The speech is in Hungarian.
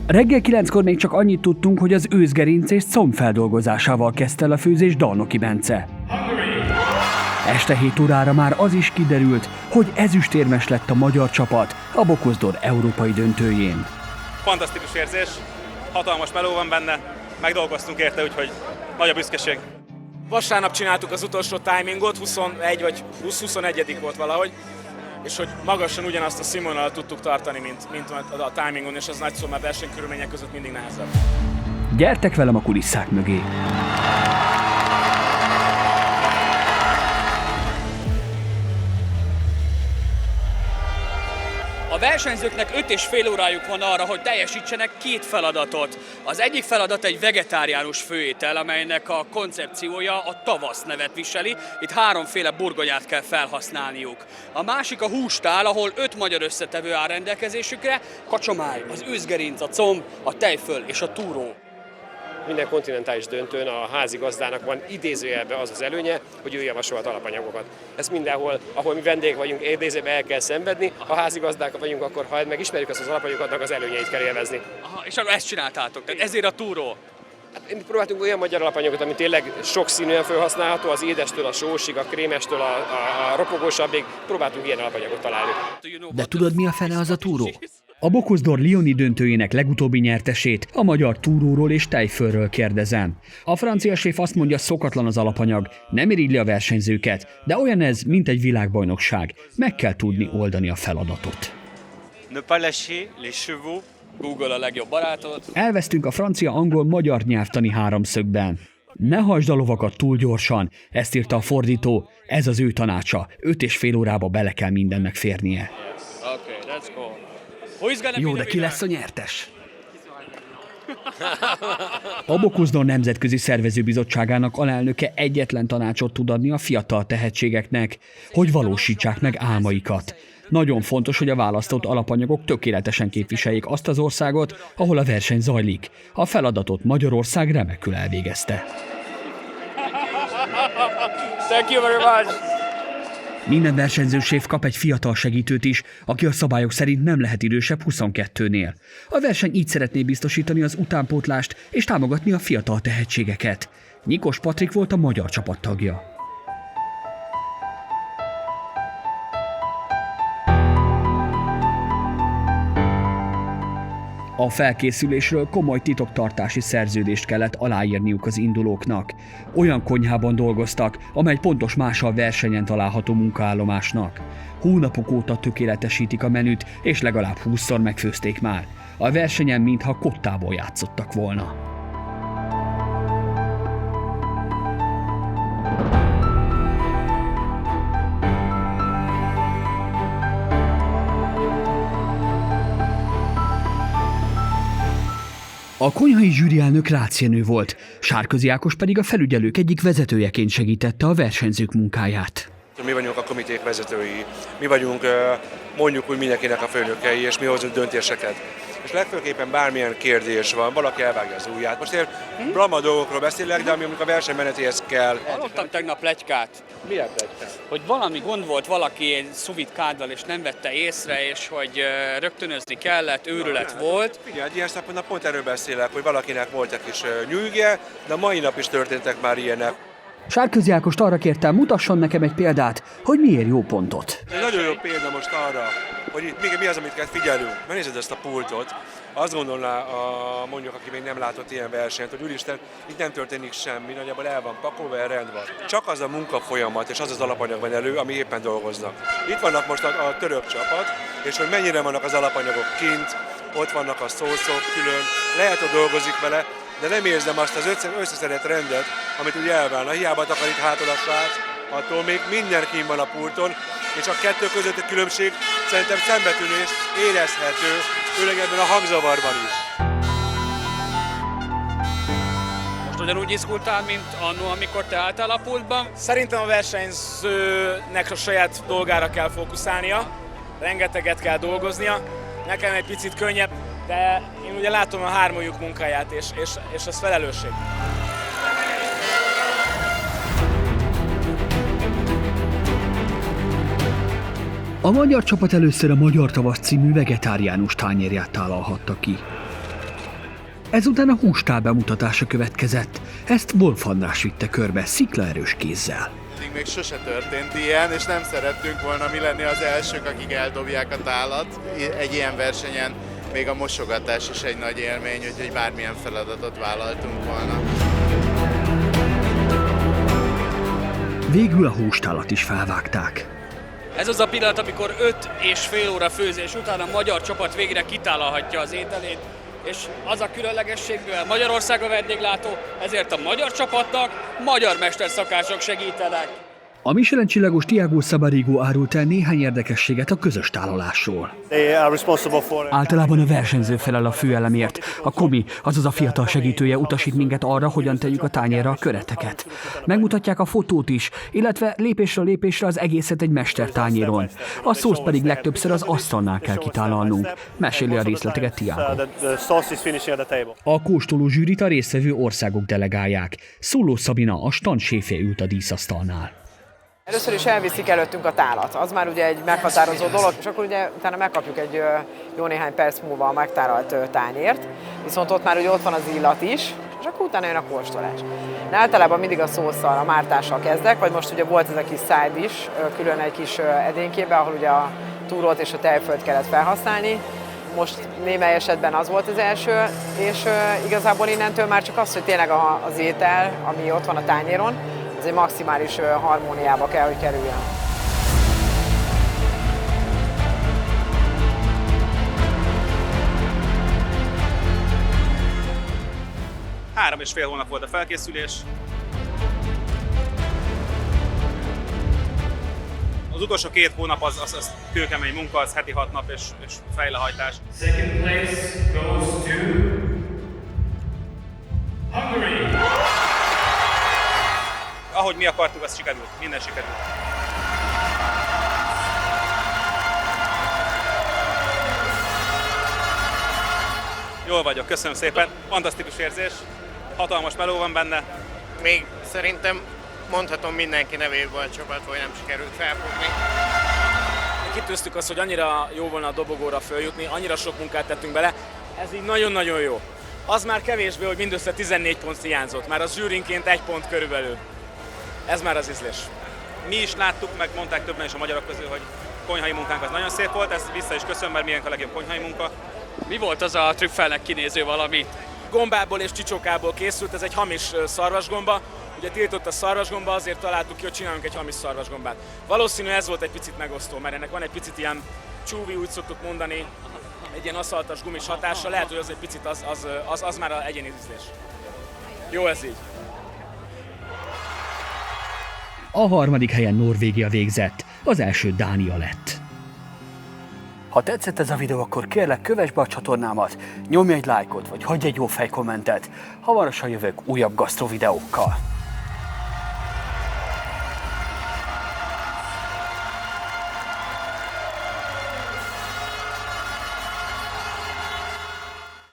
Reggel 9-kor még csak annyit tudtunk, hogy az őszgerinc és comb feldolgozásával kezdte el a főzés Dalnoki Bence. Este 7 órára már az is kiderült, hogy ezüstérmes lett a magyar csapat a Bokozdor európai döntőjén. Fantasztikus érzés, hatalmas meló van benne, megdolgoztunk érte, úgyhogy nagy a büszkeség. Vasárnap csináltuk az utolsó timingot, 21 vagy 20-21 volt valahogy, és hogy magasan ugyanazt a színvonalat tudtuk tartani, mint a timingon, és az nagy szó, mert versenykörülmények között mindig nehezebb. Gyertek velem a kulisszák mögé! A versenyzőknek 5,5 órájuk van arra, hogy teljesítsenek 2 feladatot. Az egyik feladat egy vegetáriánus főétel, amelynek a koncepciója a tavasz nevet viseli. Itt 3 féle burgonyát kell felhasználniuk. A másik a hústál, ahol 5 magyar összetevő áll rendelkezésükre: kacsamáj, az őszgerinc, a comb, a tejföl és a túró. Minden kontinentális döntőn a házigazdának van idézőjelben az az előnye, hogy ő javasolt alapanyagokat. Ez mindenhol, ahol mi vendég vagyunk, idézőjelben el kell szenvedni. Ha házigazdák vagyunk, akkor ha megismerjük azt az alapanyagokat, az előnyeit kell élvezni. Aha, és akkor ezt csináltátok, tehát ezért a túró. Hát, mi próbáltunk olyan magyar alapanyagot, ami tényleg sokszínűen felhasználható, az édestől a sósig, a krémestől a ropogósabbig. Próbáltunk ilyen alapanyagot találni. De tudod, mi a fene az a túró? A Bokozdor Lioni döntőjének legutóbbi nyertesét, a magyar túróról és tejfölről kérdezem. A francia séf azt mondja, szokatlan az alapanyag, nem irigyli a versenyzőket, de olyan ez, mint egy világbajnokság. Meg kell tudni oldani a feladatot. Ne pas lâcher les chevaux. Google a legjobb barátod. Elvesztünk a francia-angol-magyar nyelvtani háromszögben. Ne hajtsd a lovakat túl gyorsan, ezt írta a fordító, ez az ő tanácsa, 5,5 órába bele kell mindennek férnie. Okay, let's go. Jó, de ki lesz a nyertes? A Bokozdor Nemzetközi Szervezőbizottságának alelnöke egyetlen tanácsot tud adni a fiatal tehetségeknek, hogy valósítsák meg álmaikat. Nagyon fontos, hogy a választott alapanyagok tökéletesen képviseljék azt az országot, ahol a verseny zajlik. A feladatot Magyarország remekül elvégezte. Thank you very much. Minden versenyzőséf kap egy fiatal segítőt is, aki a szabályok szerint nem lehet idősebb 22-nél. A verseny így szeretné biztosítani az utánpótlást és támogatni a fiatal tehetségeket. Nyikos Patrik volt a magyar csapat tagja. A felkészülésről komoly titoktartási szerződést kellett aláírniuk az indulóknak. Olyan konyhában dolgoztak, amely pontos mása a versenyen található munkaállomásnak. Hónapok óta tökéletesítik a menüt, és legalább 20-szor megfőzték már. A versenyen mintha kottából játszottak volna. A konyhai zsűrielnök Rácjenő volt, Sárközi Ákos pedig a felügyelők egyik vezetőjeként segítette a versenyzők munkáját. Mi vagyunk a komiték vezetői, mi vagyunk mondjuk úgy mindenkinek a főnökei, és mi hozunk döntéseket. És legfőképpen bármilyen kérdés van, valaki elvágja az ujját. Most én blama dolgokról beszélek, de ami a versenymenetéhez kell. Hallottam tegnap pletykát. Milyen pletykát? Hogy valami gond volt valaki egy szuvit káddal, és nem vette észre, és hogy rögtönözni kellett, őrület volt. Figyelj, ilyen szempontból pont erről beszélek, hogy valakinek volt egy kis nyűgje, de mai nap is történtek már ilyenek. Sárközi Ákost arra kértem, mutasson nekem egy példát, hogy miért jó pontot. Ez nagyon jó példa most arra, hogy itt mi az, amit kell figyelünk. Megnézed ezt a pultot, azt gondolná mondjuk, aki még nem látott ilyen versenyt, hogy úristen, itt nem történik semmi, nagyjából el van pakolva, rend van. Csak az a munkafolyamat és az az alapanyag van elő, ami éppen dolgoznak. Itt vannak most a török csapat, és hogy mennyire vannak az alapanyagok kint, ott vannak a szószok külön, lehet, hogy dolgozik vele, de nem érzem azt az összeszedett rendet, amit úgy elválna. Hiába takarít hátad a srác, attól még minden kín van a pulton, és a kettő közötti különbség szerintem szembetűnő és érezhető, főleg ebben a hangzavarban is. Most ugyanúgy izgultál, mint annó, amikor te álltál a pultban? Szerintem a versenyzőnek a saját dolgára kell fókuszálnia, rengeteget kell dolgoznia, nekem egy picit könnyebb, de én ugye látom a hármójuk munkáját, és ez felelősség. A magyar csapat először a Magyar Tavasz című vegetáriánus tányérját tálalhatta ki. Ezután a hústál bemutatása következett, ezt Wolf András vitte körbe sziklaerős kézzel. Még sose történt ilyen, és nem szerettünk volna mi lenni az elsők, akik eldobják a tálat. Egy ilyen versenyen még a mosogatás is egy nagy élmény, úgyhogy bármilyen feladatot vállaltunk volna. Végül a hústálat is felvágták. Ez az a pillanat, amikor 5,5 óra főzés után a magyar csapat végre kitálalhatja az ételét, és az a különlegesség, mivel Magyarország a vendéglátó, ezért a magyar csapatnak magyar mesterszakások segítenek. A Michelin-csillagos Tiago Sabarigo árult el néhány érdekességet a közös tálalásról. Általában a versenyző felel a főelemért. A Komi, azaz a fiatal segítője utasít minket arra, hogyan tegyük a tányérra a köreteket. Megmutatják a fotót is, illetve lépésről lépésre az egészet egy mestertányéron. A szószt pedig legtöbbször az asztalnál kell kitálalnunk. Meséli a részleteket Tiago. A kóstoló zsűrit a résztvevő országok delegálják. Szóló Szabina, a standséfje ült a díszasztalnál. Először is elviszik előttünk a tálat, az már ugye egy meghatározó dolog, és akkor ugye utána megkapjuk egy jó néhány perc múlva a megtáralt tányért, viszont ott már ugye ott van az illat is, és akkor utána jön a kóstolás. De általában mindig a szósszal, a mártással kezdek, vagy most ugye volt ez a kis side is, külön egy kis edénykébe, ahol ugye a túrót és a tejfölt kellett felhasználni. Most némely esetben az volt az első, és igazából innentől már csak az, hogy tényleg az étel, ami ott van a tányéron, ez egy maximális harmóniába kell, hogy kerüljön. Három és fél hónap volt a felkészülés. Az utolsó 2 hónap az kőkemény munka, az heti 6 nap és fejlehajtás. Second place goes to Hungary. Ahogy mi akartuk, az sikerült. Minden sikerült. Jól vagyok, köszönöm szépen. Fantasztikus érzés. Hatalmas meló van benne. Még szerintem mondhatom mindenki nevében a csapatból, hogy nem sikerült felfogni. Kitűztük azt, hogy annyira jó volna a dobogóra följutni, annyira sok munkát tettünk bele, ez így nagyon-nagyon jó. Az már kevésbé, hogy mindössze 14 pont hiányzott, már az zsűrinként 1 pont körülbelül. Ez már az ízlés. Mi is láttuk, meg mondták többen is a magyarok közül, hogy konyhai munkánk az nagyon szép volt, ezt vissza is köszönöm, mert milyen a legjobb konyhai munka. Mi volt az a trüffelnek kinéző valami? Gombából és csicsokából készült, ez egy hamis szarvasgomba. Ugye tiltott a szarvasgomba, azért találtuk ki, hogy csinálunk egy hamis szarvasgombát. Valószínű ez volt egy picit megosztó, mert ennek van egy picit ilyen csúvi, úgy szoktuk mondani, egy ilyen aszfaltas gumis hatása, lehet, hogy az egy picit az már az egyéni ízlés. Jó ez így. A harmadik helyen Norvégia végzett, az első Dánia lett. Ha tetszett ez a videó, akkor kérlek, kövess be a csatornámat, nyomj egy lájkot, vagy hagyj egy jó fejkommentet. Hamarosan jövök újabb gasztro videókkal.